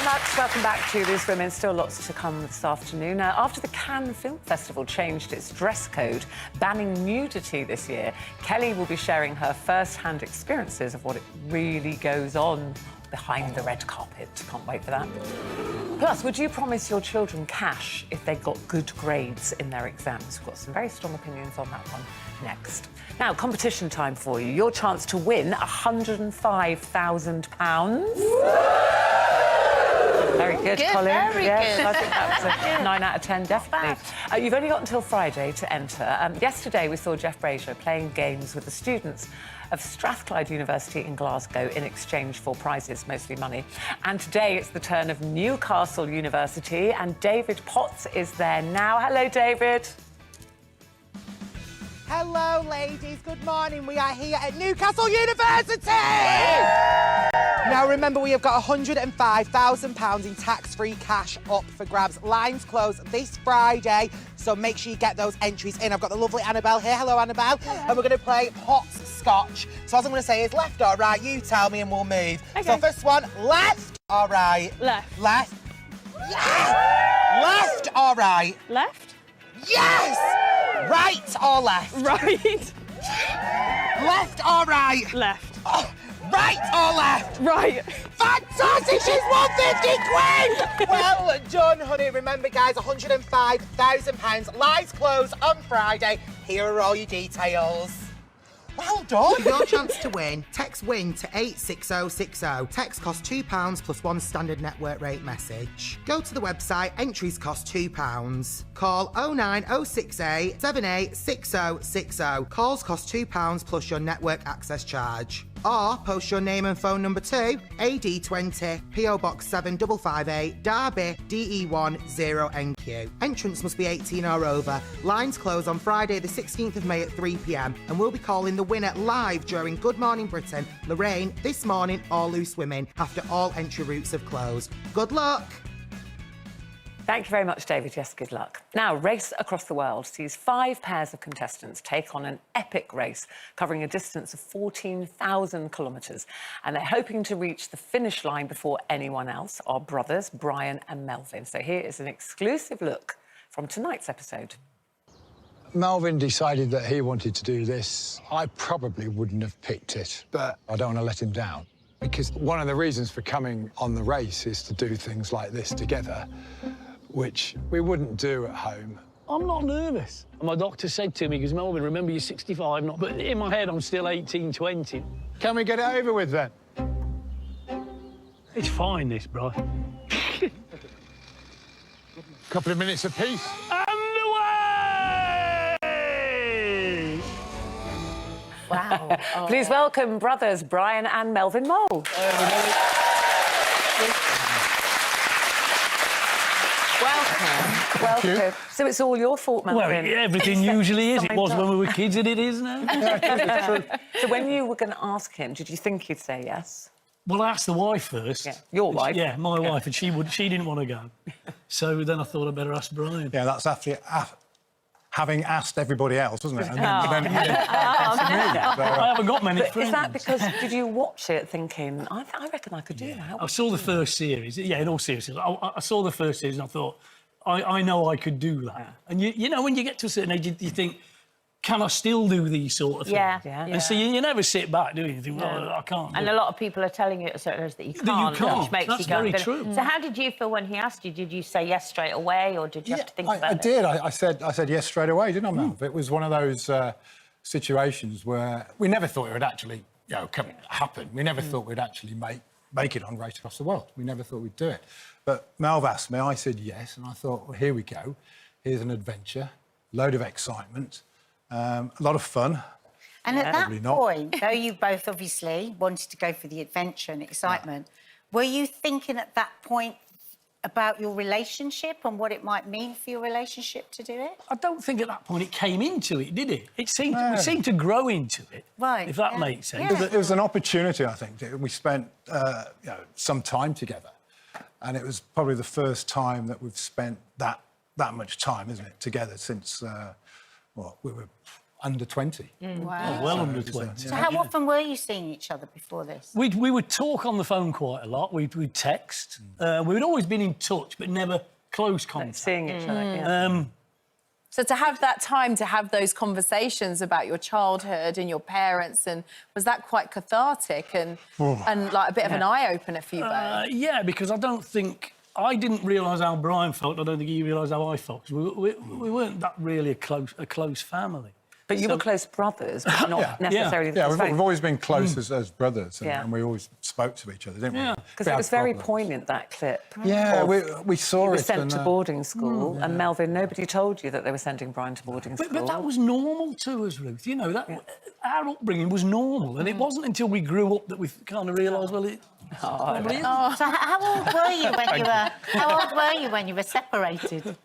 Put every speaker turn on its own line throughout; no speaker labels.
much. Welcome back to Loose Women. Still lots to come this afternoon. Now, after the Cannes Film Festival changed its dress code, banning nudity this year, Kelly will be sharing her first-hand experiences of what it really goes on behind the red carpet. Can't wait for that. Plus, would you promise your children cash if they got good grades in their exams? We've got some very strong opinions on that one next. Now, competition time for you. Your chance to win £105,000. Very good, Colin.
Very good.
I think that was a 9 out of 10, definitely. You've only got until Friday to enter. Yesterday, we saw Jeff Brazier playing games with the students of Strathclyde University in Glasgow in exchange for prizes, mostly money. And today, it's the turn of Newcastle University, and David Potts is there now. Hello, David.
Hello, ladies. Good morning. We are here at Newcastle University! Now, remember, we have got £105,000 in tax-free cash up for grabs. Lines close this Friday, so make sure you get those entries in. I've got the lovely Annabelle here. Hello, Annabelle. Hello. And we're going to play hot scotch. So, as I'm going to say is left or right, you tell me and we'll move. Okay. So, first one, left or right?
Left.
Left. Yes! Left or right?
Left.
Yes! Right or left?
Right.
Left or right?
Left.
Oh, right or left?
Right.
Fantastic! She's won 50 quid! Well done, honey. Remember, guys, £105,000. Lies close on Friday. Here are all your details. Well done.
For your chance to win, text WIN to 86060. Text costs £2 plus one standard network rate message. Go to the website, entries cost £2. Call 09068 786060. Calls cost £2 plus your network access charge. Or post your name and phone number to AD20 PO Box 7558 Derby DE10NQ. Entrance must be 18 or over. Lines close on Friday the 16th of May at 3 p.m. and we'll be calling the winner live during Good Morning Britain, Lorraine, This Morning or Loose Women after all entry routes have closed. Good luck!
Thank you very much, David. Yes, good luck. Now, Race Across the World sees 5 pairs of contestants take on an epic race covering a distance of 14,000 kilometres. And they're hoping to reach the finish line before anyone else, our brothers, Brian and Melvin. So here is an exclusive look from tonight's episode.
Melvin decided that he wanted to do this. I probably wouldn't have picked it, but I don't want to let him down. Because one of the reasons for coming on the race is to do things like this together, which we wouldn't do at home.
I'm not nervous. My doctor said to me, because Melvin, remember you're 65, not, but in my head I'm still 18, 20.
Can we get it over with then?
It's fine, this, bro.
Couple of minutes apiece.
And away!
Wow. Please welcome brothers Brian and Melvin Mole. Welcome. So it's all your fault, Melvin.
Well, everything usually is. It was when we were kids and it is now.
So when you were going to ask him, did you think he'd say yes?
Well, I asked the wife first.
Yeah. Your wife?
Yeah, my wife, and she didn't want to go. So then I thought I'd better ask Brian.
Yeah, that's after having asked everybody else, wasn't it? And then
I
haven't got many friends.
Is that because, did you watch it thinking, I reckon I could do that?
I saw the first series. Yeah, in all seriousness, I saw the first series and I thought, I know I could do that. Yeah. And you know, when you get to a certain age, you think, can I still do these sort of things?
Yeah.
And so you never sit back, do you? You think, well, I can't do
And
it.
a lot of people are telling you at a certain age that you can't. Which makes
That's
you go.
very true.
So how did you feel when he asked you? Did you say yes straight away, or did you have to think about it?
I did. I said yes straight away, didn't I, Melv? It was one of those situations where we never thought it would actually, happen. We never thought we'd actually make it on Race Across the World. We never thought we'd do it. But Melv asked me, I said yes, and I thought, well, here we go. Here's an adventure, load of excitement, a lot of fun.
And at that point, though you both obviously wanted to go for the adventure and excitement, were you thinking at that point about your relationship and what it might mean for your relationship to do it?
I don't think at that point it came into it, did it? We seemed to grow into it,
right?
If that makes sense.
Yeah.
It was an opportunity, I think. We spent some time together, and it was probably the first time that we've spent that much time, isn't it, together since we were under 20.
Wow.
Oh, well under 20.
So how often were you seeing each other before this?
We would talk on the phone quite a lot. We'd text. We'd always been in touch, but never close contact.
Seeing each other, yeah.
So to have that time to have those conversations about your childhood and your parents, and was that quite cathartic and like a bit of an eye opener for you both?
Yeah, because I didn't realise how Brian felt. I don't think he realised how I felt. 'Cause we weren't that really a close family.
But you were close brothers, but not necessarily
Yeah,
close
we've always been close as brothers,
Yeah.
and we always spoke to each other, didn't we?
Because it was very poignant, that clip.
Yeah, we saw
You were
it.
sent to boarding school, and Melvin, nobody told you that they were sending Brian to boarding school.
But that was normal to us, Ruth. You know, our upbringing was normal, and it wasn't until we grew up that we kind of realised, well, it probably isn't.
So how old were you when you were separated?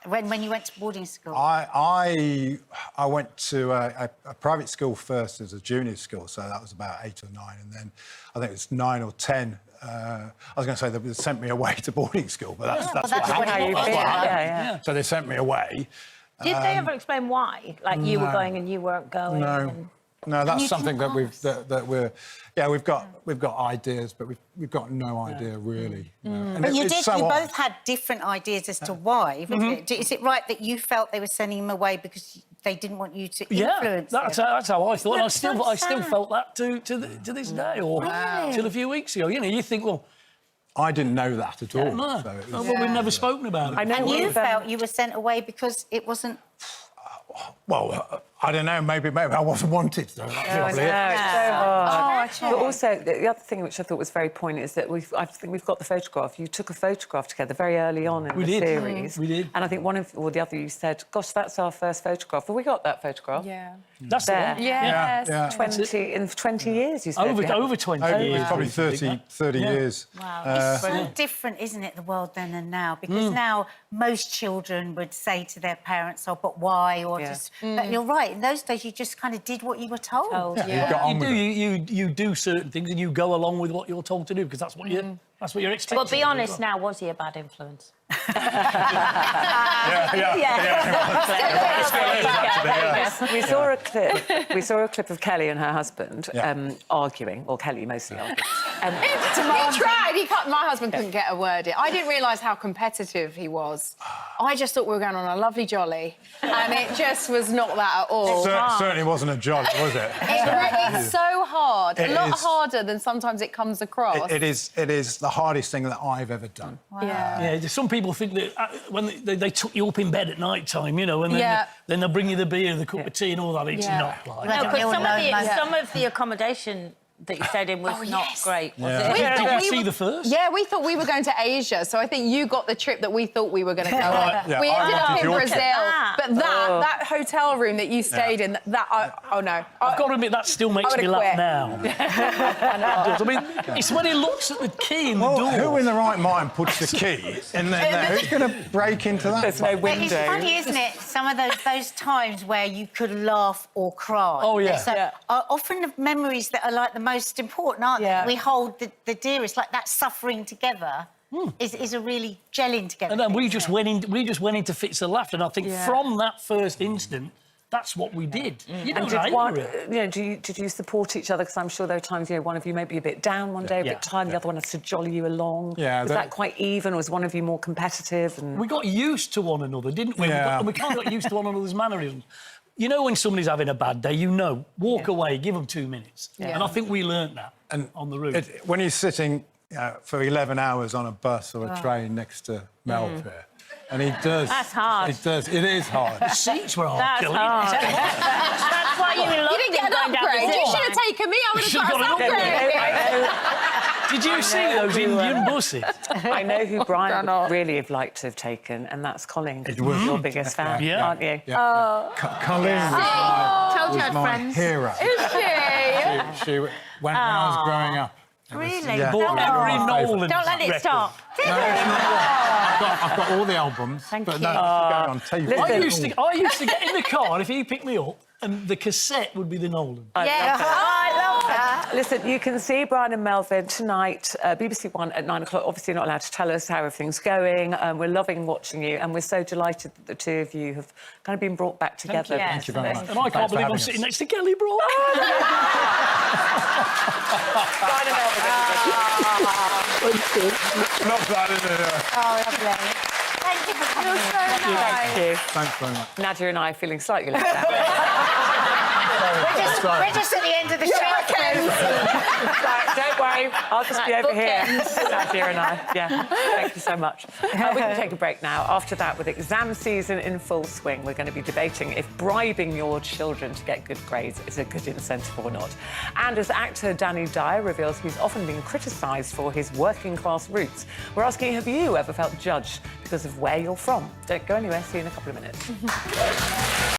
When you went to boarding school?
I went to a private school first as a junior school, so that was about 8 or 9, and then I think it's 9 or 10. I was going to say they sent me away to boarding school, but that's what happened.
how you feel. Yeah.
So they sent me away.
Did they ever explain why? Like you were going and you weren't going?
No, that's something that we've got ideas, but we've got no idea really.
But you both had different ideas as to why. Is it right that you felt they were sending him away because they didn't want you to influence him?
That's how I thought. And I still felt that to this day, or till a few weeks ago. You know, you think, well,
I didn't know that at all.
No.
So it was,
Well, we've never spoken about it.
And you felt you were sent away because it wasn't...
well, I don't know. Maybe I wasn't wanted. So that's probably it.
It's so hard. But also, the other thing which I thought was very poignant is that I think we've got the photograph. You took a photograph together very early on in the series.
We did.
And I think one of, or the other, you said, gosh, that's our first photograph. Have we got that photograph?
Yeah.
That's
There.
the one.
Yes.
Yeah.
In 20 years, you said.
Over 20 years.
Probably 30 years.
Wow. It's so different, isn't it, the world then and now? Because now most children would say to their parents, oh, but why? Or just... But you're right, in those days you just kind of did what you were told.
You got on with it.
You do certain things and you go along with what you're told to do because that's what you're expected.
But be honest now, was he a bad influence?
We saw a clip. We saw a clip of Kelly and her husband arguing, or Kelly mostly arguing.
He tried. My husband couldn't get a word in. I didn't realise how competitive he was. I just thought we were going on a lovely jolly, and it just was not that at all.
Certainly wasn't a jolly, was it?
It's so hard. A lot harder than sometimes it comes across.
It is the hardest thing that I've ever done.
Wow.
Yeah, some people think that when they took you up in bed at night time, you know, and then they'll bring you the beer, the cup of tea and all that. It's not like
No,
that.
because some of the accommodation that you stayed in was not great, was it?
Did you see the first?
Yeah, we thought we were going to Asia, so I think you got the trip that we thought we were going to go on.
Yeah,
We
I
ended up
wanted
in
your
Brazil,
trip.
but that hotel room that you stayed in, oh no.
I've got to admit, that still makes me laugh now. I mean, it's when he looks at the key in the door.
Who in the right mind puts the key in there? Who's going to break into that?
There's no window.
It's funny, isn't it? Some of those times where you could laugh or cry.
Oh, yeah.
So, often the memories that are like the most important, aren't they? We hold the dearest, like that suffering together is a really gelling together.
And then we
thing,
just
isn't
went into fits of laughter, and I think from that first instant, that's what we did. You know,
did you support each other? Because I'm sure there are times, one of you may be a bit down one day, a bit tired, the other one has to jolly you along.
Yeah,
was that quite even, or was one of you more competitive? And...
We got used to one another, didn't we?
Yeah.
We kind of got used to one another's mannerisms. You know when somebody's having a bad day, walk away, give them 2 minutes. And I think we learnt that on the route.
When you're sitting for 11 hours on a bus or a train next to Mel here, and he does...
That's hard.
It is hard.
The seats were hard,
That's
Kelly.
hard. That's why you loved
You didn't get an upgrade. You should have taken me. I would have got an upgrade.
Did you see those Indian buses?
I know who Brian would really have liked to have taken, and that's Colin. He's your biggest fan, aren't you?
Yeah. Colin was my hero.
Is she?
She when I was growing up.
Really?
Yeah.
Bought every Nolan.
Don't let it
record.
stop.
I've got all the albums.
Thank
but
you.
No, going on TV.
I used to get in the car, if he picked me up, and the cassette would be the Nolan.
Yeah, I love that.
Listen, you can see Brian and Melvin tonight, BBC One at 9 o'clock. Obviously, you're not allowed to tell us how everything's going. We're loving watching you, and we're so delighted that the two of you have kind of been brought back together.
Thank you very much.
And I can't believe I'm sitting next to Kelly Brook.
Brian and Melvin.
Not bad, is it?
Oh, lovely. Thank you for coming.
Thank you.
Thanks very much.
Nadia and I are feeling slightly left out.
We're just at the end of the show.
Right, don't worry, I'll just be over here. Nadia and I. Yeah, thank you so much. We can take a break now. After that, with exam season in full swing, we're going to be debating if bribing your children to get good grades is a good incentive or not. And as actor Danny Dyer reveals he's often been criticised for his working-class roots, we're asking, have you ever felt judged because of where you're from? Don't go anywhere. See you in a couple of minutes.